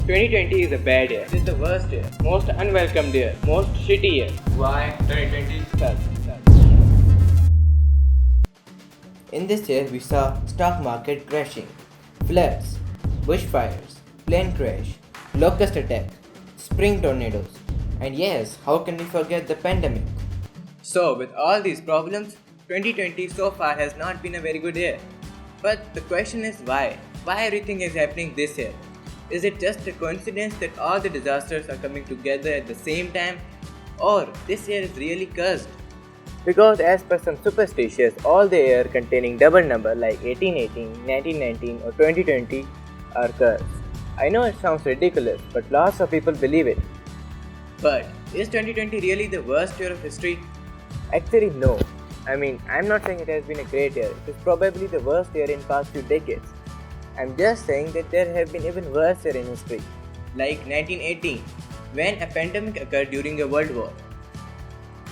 2020 is a bad year. It is the worst year, most unwelcomed year, most shitty year. Why 2020 sucks? In this year, we saw stock market crashing, floods, bushfires, plane crash, locust attack, spring tornadoes, and yes, how can we forget the pandemic? So, with all these problems, 2020 so far has not been a very good year. But the question is why? Why everything is happening this year? Is it just a coincidence that all the disasters are coming together at the same time? Or this year is really cursed? Because as per some superstitious, all the year containing double number like 1818, 1919 or 2020 are cursed. I know it sounds ridiculous, but lots of people believe it. But is 2020 really the worst year of history? Actually no. I'm not saying it has been a great year. It is probably the worst year in past few decades. I'm just saying that there have been even worse years in history. Like 1918, when a pandemic occurred during a world war.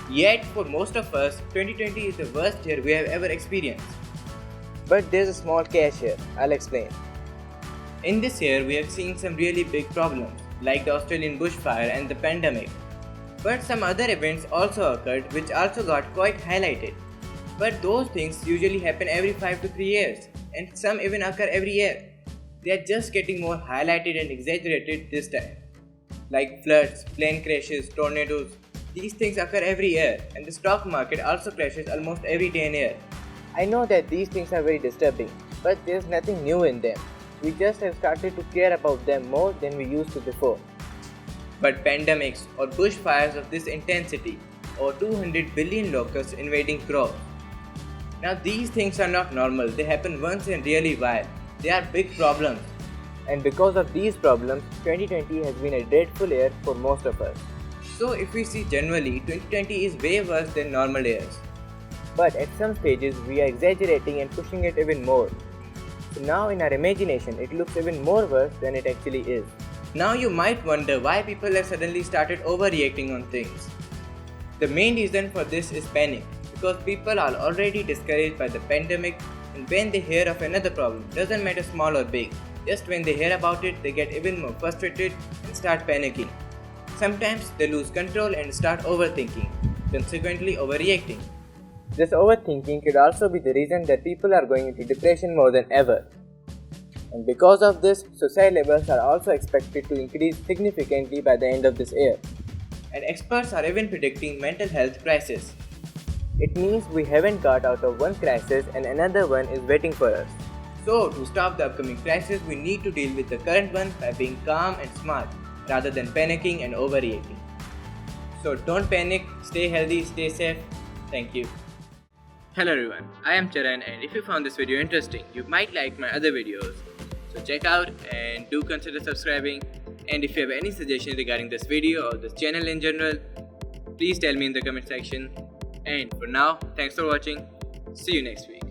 Yet, for most of us, 2020 is the worst year we have ever experienced. But there's a small catch here, I'll explain. In this year, we have seen some really big problems, like the Australian bushfire and the pandemic. But some other events also occurred which also got quite highlighted. But those things usually happen every 5 to 3 years, and some even occur every year. They are just getting more highlighted and exaggerated this time. Like floods, plane crashes, tornadoes. These things occur every year, and the stock market also crashes almost every day and year. I know that these things are very disturbing, but there's nothing new in them. We just have started to care about them more than we used to before. But pandemics or bushfires of this intensity, or 200 billion locusts invading crops. Now these things are not normal, they happen once in really while. They are big problems. And because of these problems, 2020 has been a dreadful year for most of us. So if we see generally, 2020 is way worse than normal years. But at some stages, we are exaggerating and pushing it even more. So now in our imagination, it looks even more worse than it actually is. Now you might wonder why people have suddenly started overreacting on things. The main reason for this is panic, because people are already discouraged by the pandemic, and when they hear of another problem, doesn't matter small or big, just when they hear about it, they get even more frustrated and start panicking. Sometimes they lose control and start overthinking, consequently overreacting. This overthinking could also be the reason that people are going into depression more than ever. And because of this, suicide levels are also expected to increase significantly by the end of this year. And experts are even predicting mental health crisis. It means we haven't got out of one crisis and another one is waiting for us. So, to stop the upcoming crisis, we need to deal with the current one by being calm and smart, rather than panicking and overreacting. So don't panic, stay healthy, stay safe. Thank you. Hello everyone, I am Charan, and if you found this video interesting, you might like my other videos. So check out and do consider subscribing. And if you have any suggestions regarding this video or this channel in general, please tell me in the comment section. And for now, thanks for watching. See you next week.